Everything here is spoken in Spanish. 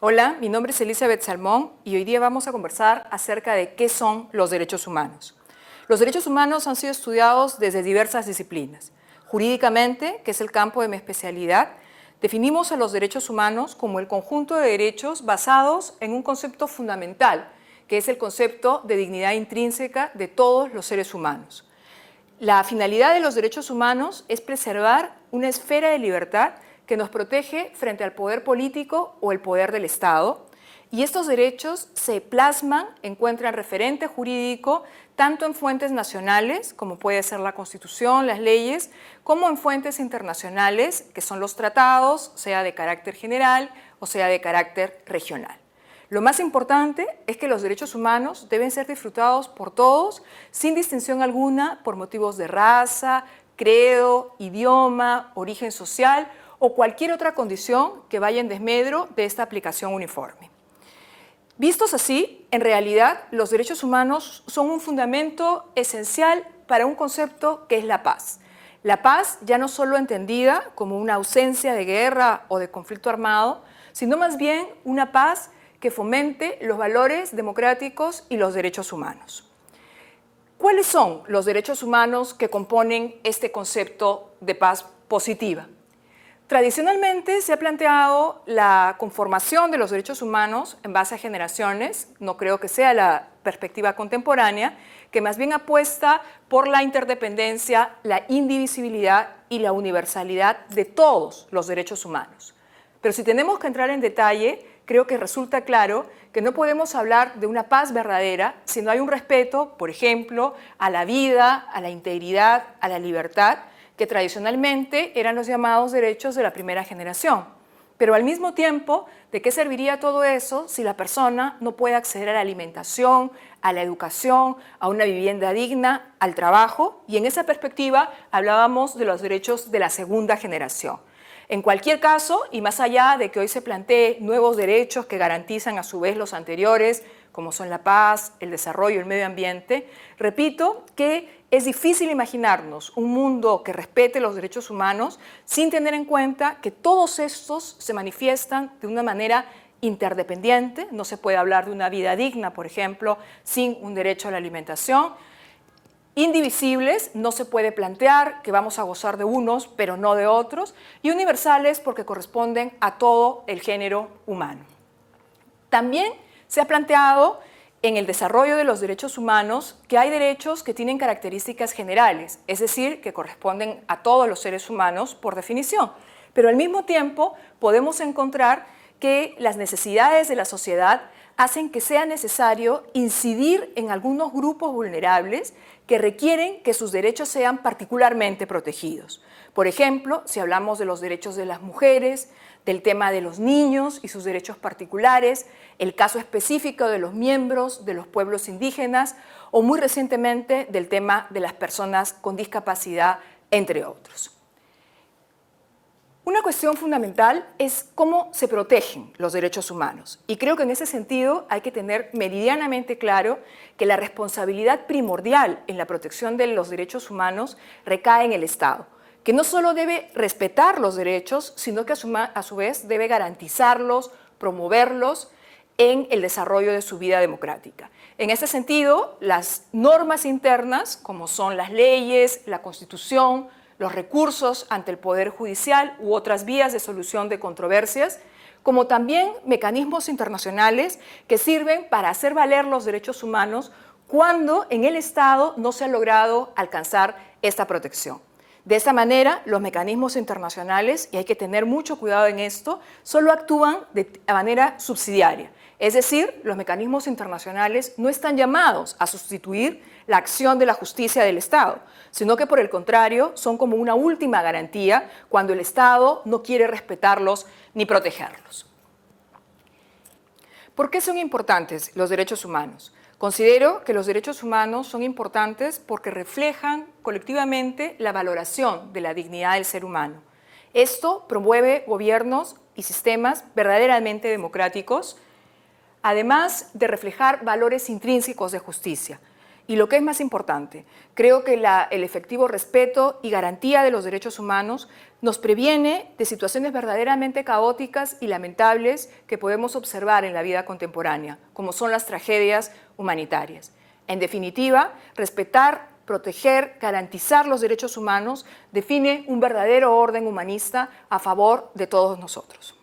Hola, mi nombre es Elizabeth Salmón y hoy día vamos a conversar acerca de qué son los derechos humanos. Los derechos humanos han sido estudiados desde diversas disciplinas. Jurídicamente, que es el campo de mi especialidad, definimos a los derechos humanos como el conjunto de derechos basados en un concepto fundamental, que es el concepto de dignidad intrínseca de todos los seres humanos. La finalidad de los derechos humanos es preservar una esfera de libertad que nos protege frente al poder político o el poder del Estado, y estos derechos se plasman, encuentran referente jurídico tanto en fuentes nacionales, como puede ser la Constitución, las leyes, como en fuentes internacionales, que son los tratados, sea de carácter general o sea de carácter regional. Lo más importante es que los derechos humanos deben ser disfrutados por todos, sin distinción alguna, por motivos de raza, credo, idioma, origen social o cualquier otra condición que vaya en desmedro de esta aplicación uniforme. Vistos así, en realidad, los derechos humanos son un fundamento esencial para un concepto que es la paz. La paz ya no solo entendida como una ausencia de guerra o de conflicto armado, sino más bien una paz que fomente los valores democráticos y los derechos humanos. ¿Cuáles son los derechos humanos que componen este concepto de paz positiva? Tradicionalmente se ha planteado la conformación de los derechos humanos en base a generaciones, no creo que sea la perspectiva contemporánea, que más bien apuesta por la interdependencia, la indivisibilidad y la universalidad de todos los derechos humanos. Pero si tenemos que entrar en detalle, creo que resulta claro que no podemos hablar de una paz verdadera si no hay un respeto, por ejemplo, a la vida, a la integridad, a la libertad, que tradicionalmente eran los llamados derechos de la primera generación. Pero al mismo tiempo, ¿de qué serviría todo eso si la persona no puede acceder a la alimentación, a la educación, a una vivienda digna, al trabajo? Y en esa perspectiva hablábamos de los derechos de la segunda generación. En cualquier caso, y más allá de que hoy se plantee nuevos derechos que garantizan a su vez los anteriores, como son la paz, el desarrollo, el medio ambiente, repito que es difícil imaginarnos un mundo que respete los derechos humanos sin tener en cuenta que todos estos se manifiestan de una manera interdependiente. No se puede hablar de una vida digna, por ejemplo, sin un derecho a la alimentación. Indivisibles, no se puede plantear que vamos a gozar de unos, pero no de otros, y universales porque corresponden a todo el género humano. También se ha planteado en el desarrollo de los derechos humanos que hay derechos que tienen características generales, es decir, que corresponden a todos los seres humanos por definición, pero al mismo tiempo podemos encontrar que las necesidades de la sociedad hacen que sea necesario incidir en algunos grupos vulnerables que requieren que sus derechos sean particularmente protegidos. Por ejemplo, si hablamos de los derechos de las mujeres, del tema de los niños y sus derechos particulares, el caso específico de los miembros de los pueblos indígenas o muy recientemente del tema de las personas con discapacidad, entre otros. Una cuestión fundamental es cómo se protegen los derechos humanos, y creo que en ese sentido hay que tener meridianamente claro que la responsabilidad primordial en la protección de los derechos humanos recae en el Estado, que no solo debe respetar los derechos, sino que a su vez debe garantizarlos, promoverlos en el desarrollo de su vida democrática. En este sentido, las normas internas, como son las leyes, la Constitución, los recursos ante el Poder Judicial u otras vías de solución de controversias, como también mecanismos internacionales que sirven para hacer valer los derechos humanos cuando en el Estado no se ha logrado alcanzar esta protección. De esta manera, los mecanismos internacionales, y hay que tener mucho cuidado en esto, solo actúan de manera subsidiaria. Es decir, los mecanismos internacionales no están llamados a sustituir la acción de la justicia del Estado, sino que por el contrario son como una última garantía cuando el Estado no quiere respetarlos ni protegerlos. ¿Por qué son importantes los derechos humanos? Considero que los derechos humanos son importantes porque reflejan colectivamente la valoración de la dignidad del ser humano. Esto promueve gobiernos y sistemas verdaderamente democráticos, además de reflejar valores intrínsecos de justicia. Y lo que es más importante, creo que el efectivo respeto y garantía de los derechos humanos nos previene de situaciones verdaderamente caóticas y lamentables que podemos observar en la vida contemporánea, como son las tragedias humanitarias. En definitiva, respetar, proteger, garantizar los derechos humanos define un verdadero orden humanista a favor de todos nosotros.